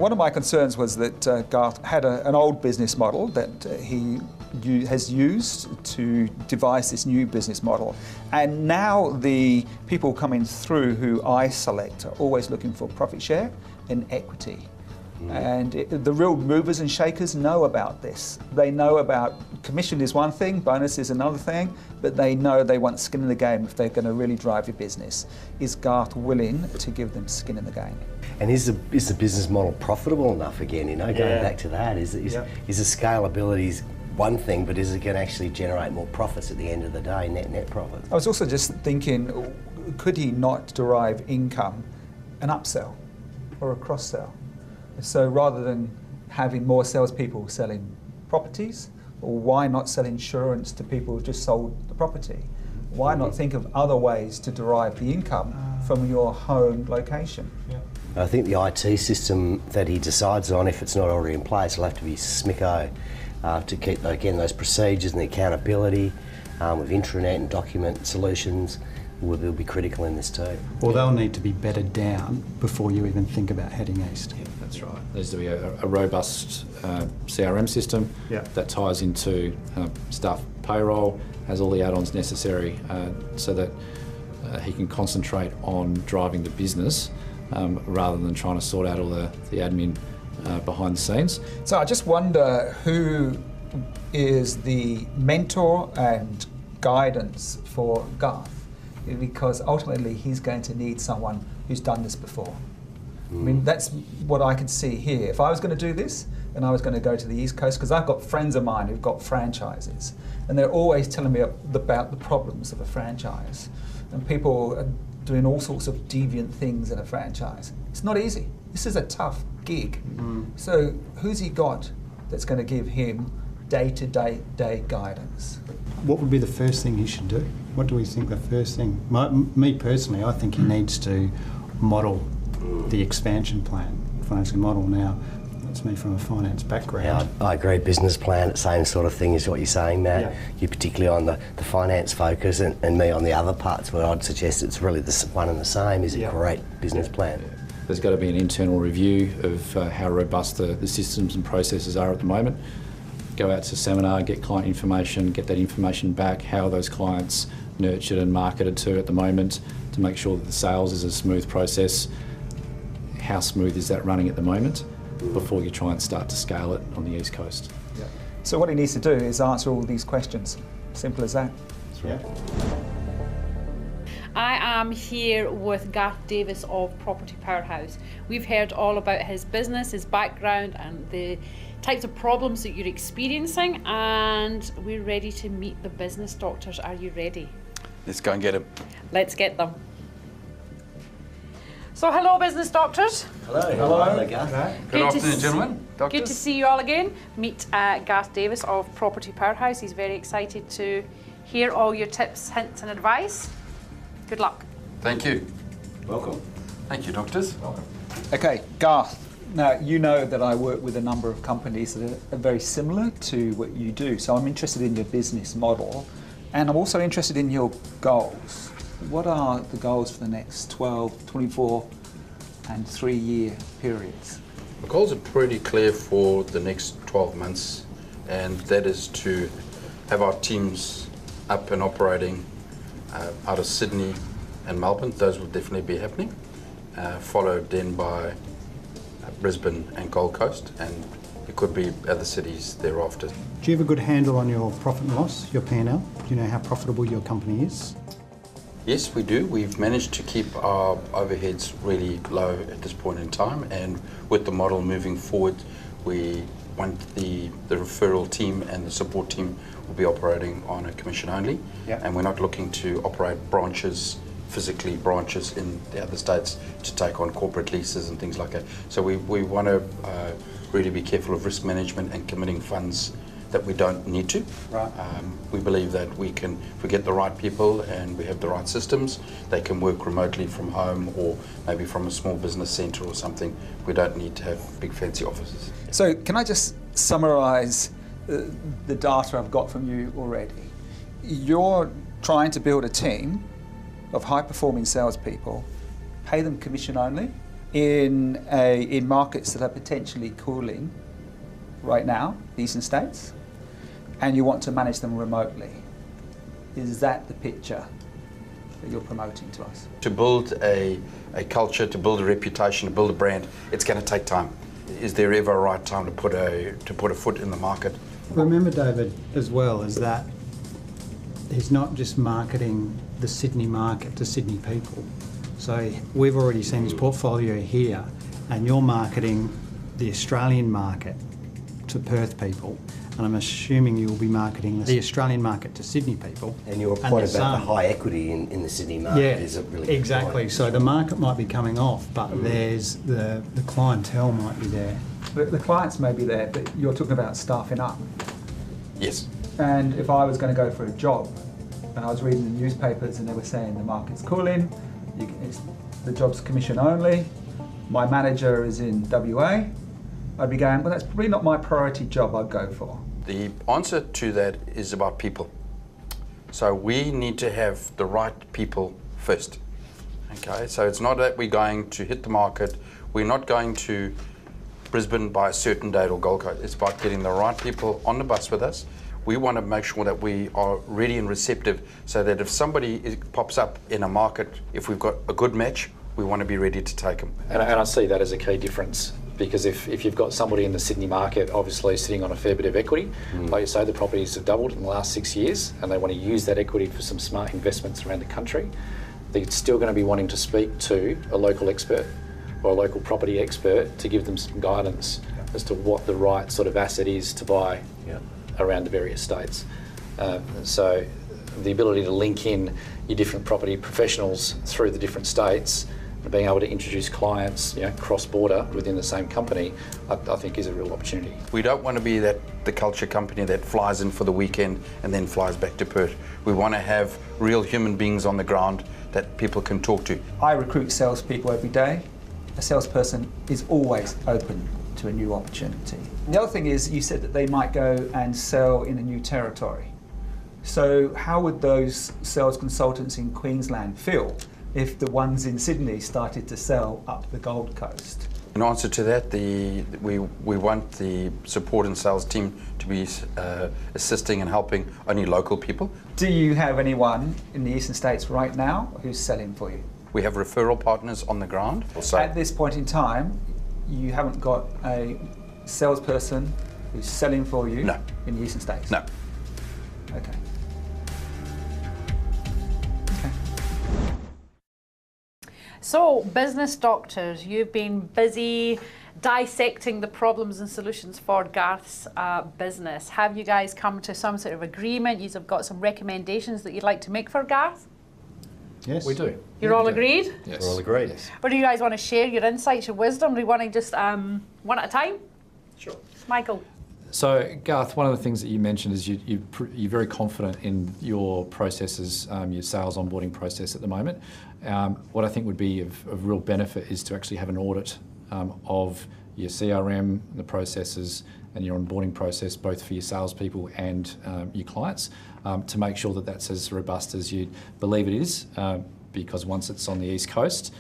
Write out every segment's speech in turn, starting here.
One of my concerns was that Garth had an old business model that he has used to devise this new business model. And now the people coming through who I select are always looking for profit share and equity. And the real movers and shakers know about this. They know about commission is one thing, bonus is another thing, but they know they want skin in the game if they're going to really drive your business. Is Garth willing to give them skin in the game? And is the business model profitable enough again? You know, going back to that, is the scalability one thing, but is it going to actually generate more profits at the end of the day, net profits? I was also just thinking, could he not derive income an upsell or a cross-sell? So rather than having more salespeople selling properties, or why not sell insurance to people who just sold the property? Why not think of other ways to derive the income from your home location? I think the IT system that he decides on, if it's not already in place, will have to be SMICO to keep, again, those procedures and the accountability with intranet and document solutions will be critical in this too. Or they'll need to be bedded down before you even think about heading east. Yeah, that's right. There needs to be a robust CRM system that ties into staff payroll, has all the add-ons necessary so that he can concentrate on driving the business rather than trying to sort out all the admin behind the scenes. So I just wonder who is the mentor and guidance for Garth, because ultimately he's going to need someone who's done this before. I mean, that's what I can see here. If I was going to do this and I was going to go to the East Coast, because I've got friends of mine who've got franchises, and they're always telling me about the problems of a franchise. And people are doing all sorts of deviant things in a franchise. It's not easy. This is a tough gig. So who's he got that's going to give him day-to-day guidance? What would be the first thing he should do? What do we think the first thing? Me personally, I think he needs to model the expansion plan, financial model. Now, that's me from a finance background. Yeah, I agree. Business plan, same sort of thing as what you're saying, Matt. Yeah. You particularly on the finance focus, and me on the other parts, where I'd suggest it's really the one and the same, is a great business plan. Yeah. There's got to be an internal review of how robust the systems and processes are at the moment. Go out to seminar, get client information, get that information back, how are those clients nurtured and marketed to at the moment, to make sure that the sales is a smooth process. How smooth is that running at the moment before you try and start to scale it on the East Coast? Yeah. So what he needs to do is answer all these questions. Simple as that. That's right. I am here with Garth Davis of Property Powerhouse. We've heard all about his business, his background, and the types of problems that you're experiencing, and we're ready to meet the business doctors. Are you ready? Let's go and get them. Let's get them. So hello, business doctors. Hello. Hello. Good afternoon, gentlemen. Doctors. Good to see you all again. Meet Garth Davis of Property Powerhouse. He's very excited to hear all your tips, hints and advice. Good luck. Thank you. Welcome. Thank you, doctors. Welcome. Okay, Garth. Now, you know that I work with a number of companies that are very similar to what you do, so I'm interested in your business model, and I'm also interested in your goals. What are the goals for the next 12, 24 and 3-year periods? The goals are pretty clear for the next 12 months, and that is to have our teams up and operating out of Sydney and Melbourne. Those will definitely be happening, followed then by Brisbane and Gold Coast, and it could be other cities thereafter. Do you have a good handle on your profit and loss, your P&L? Do you know how profitable your company is? Yes, we do. We've managed to keep our overheads really low at this point in time, and with the model moving forward, we want the referral team and the support team will be operating on a commission only, and we're not looking to operate physically branches in the other states to take on corporate leases and things like that. So we want to really be careful of risk management and committing funds that we don't need to. Right. We believe that we can, if we get the right people and we have the right systems, they can work remotely from home or maybe from a small business centre or something. We don't need to have big fancy offices. So can I just summarise the data I've got from you already? You're trying to build a team of high-performing salespeople, pay them commission only, in markets that are potentially cooling right now, eastern states, and you want to manage them remotely. Is that the picture that you're promoting to us? To build a culture, to build a reputation, to build a brand, it's going to take time. Is there ever a right time to put a foot in the market? Remember, David, as well, is that he's not just marketing the Sydney market to Sydney people. So we've already seen his portfolio here, and you're marketing the Australian market to Perth people, and I'm assuming you'll be marketing the Australian market to Sydney people. And your point about the high equity in the Sydney market is a really good exactly. point. So the market might be coming off, but there's the clientele might be there. The clients may be there, but you're talking about staffing up. Yes. And if I was going to go for a job, and I was reading the newspapers and they were saying the market's cooling, the job's commission only, my manager is in WA, I'd be going, well, that's probably not my priority job I'd go for. The answer to that is about people. So we need to have the right people first. Okay, so it's not that we're going to hit the market, we're not going to Brisbane by a certain date or Gold Coast. It's about getting the right people on the bus with us. We want to make sure that we are ready and receptive so that if somebody pops up in a market, if we've got a good match, we want to be ready to take them. And I see that as a key difference, because if you've got somebody in the Sydney market obviously sitting on a fair bit of equity, like you say, the properties have doubled in the last 6 years, and they want to use that equity for some smart investments around the country, they're still going to be wanting to speak to a local expert or a local property expert to give them some guidance as to what the right sort of asset is to buy around the various states. So the ability to link in your different property professionals through the different states and being able to introduce clients, cross-border within the same company, I think is a real opportunity. We don't want to be the culture company that flies in for the weekend and then flies back to Perth. We want to have real human beings on the ground that people can talk to. I recruit salespeople every day. A salesperson is always open to a new opportunity. The other thing is, you said that they might go and sell in a new territory. So how would those sales consultants in Queensland feel if the ones in Sydney started to sell up the Gold Coast? In answer to that, we want the support and sales team to be assisting and helping only local people. Do you have anyone in the eastern states right now who's selling for you? We have referral partners on the ground. Also, at this point in time, you haven't got a salesperson who's selling for you in the eastern states? No. Okay. So, business doctors, you've been busy dissecting the problems and solutions for Garth's business. Have you guys come to some sort of agreement? You've got some recommendations that you'd like to make for Garth? Yes. We do. You're all agreed? Yes. We're all agreed. Yes. Or do you guys want to share your insights, your wisdom? Do you want to just one at a time? Sure. Michael. So, Garth, one of the things that you mentioned is you're very confident in your processes, your sales onboarding process at the moment. What I think would be of real benefit is to actually have an audit of your CRM, the processes, and your onboarding process, both for your salespeople and your clients, to make sure that that's as robust as you believe it is, because once it's on the East Coast,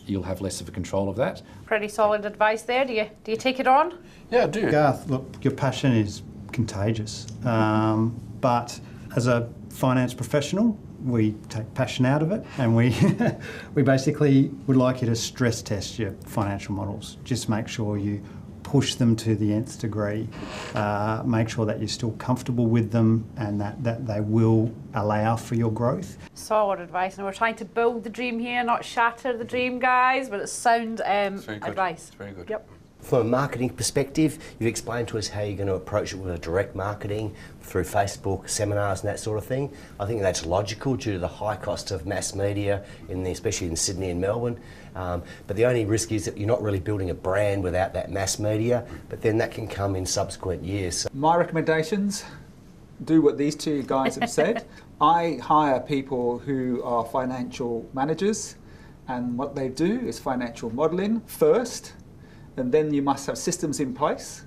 you'll have less of a control of that. Pretty solid advice there. Do you take it on? Yeah, I do. Garth, look, your passion is contagious, but as a finance professional, we take passion out of it, and we we basically would like you to stress test your financial models. Just make sure you push them to the nth degree. Make sure that you're still comfortable with them and that they will allow for your growth. Solid advice. And we're trying to build the dream here, not shatter the dream, guys, but it's sound It's very good. advice. It's very good. Yep. From a marketing perspective, you've explained to us how you're going to approach it with a direct marketing through Facebook, seminars and that sort of thing. I think that's logical due to the high cost of mass media, especially in Sydney and Melbourne. But the only risk is that you're not really building a brand without that mass media, but then that can come in subsequent years. So My recommendations, do what these two guys have said. I hire people who are financial managers, and what they do is financial modelling first, and then you must have systems in place,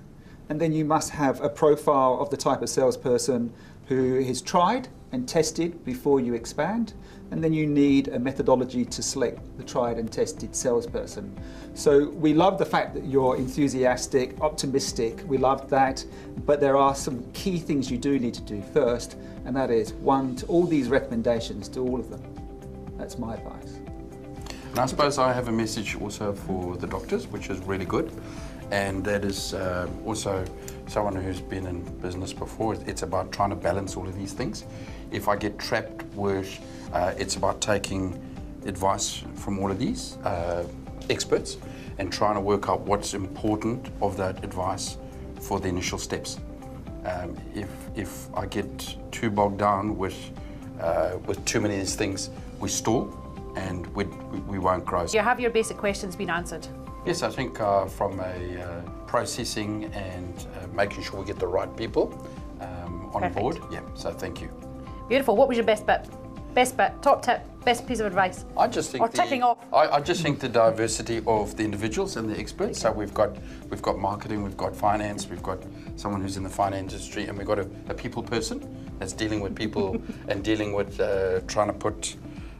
and then you must have a profile of the type of salesperson who has tried and tested before you expand, and then you need a methodology to select the tried and tested salesperson. So we love the fact that you're enthusiastic, optimistic, we love that, but there are some key things you do need to do first, and that is, one, to all these recommendations, do all of them. That's my advice. And I suppose I have a message also for the doctors, which is really good, and that is also someone who's been in business before. It's about trying to balance all of these things. If I get trapped with, it's about taking advice from all of these experts and trying to work out what's important of that advice for the initial steps. If I get too bogged down with too many of these things, we stall and we won't grow. You have your basic questions been answered? Yes, I think from a processing and making sure we get the right people on Perfect. board. Yeah, so thank you. Beautiful. What was your best bit? Best bit, top tip, best piece of advice? I just think or ticking off. I just think the diversity of the individuals and the experts. So we've got marketing, we've got finance, we've got someone who's in the finance industry, and we've got a people person that's dealing with people and dealing with trying to put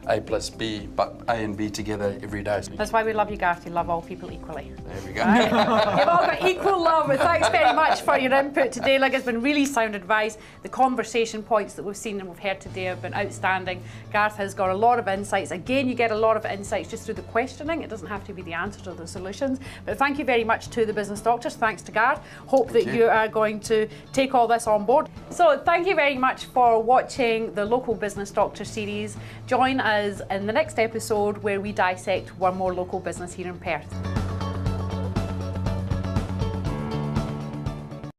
A plus B, but A and B together every day. That's why we love you, Garth. You love all people equally. There we go. Right? You've all got equal love. But thanks very much for your input today. Like, it's been really sound advice. The conversation points that we've seen and we've heard today have been outstanding. Garth has got a lot of insights. Again, you get a lot of insights just through the questioning. It doesn't have to be the answers or the solutions. But thank you very much to the business doctors. Thanks to Garth. Hope that you are going to take all this on board. So thank you very much for watching the Local Business Doctor series. Join us in the next episode where we dissect one more local business here in Perth.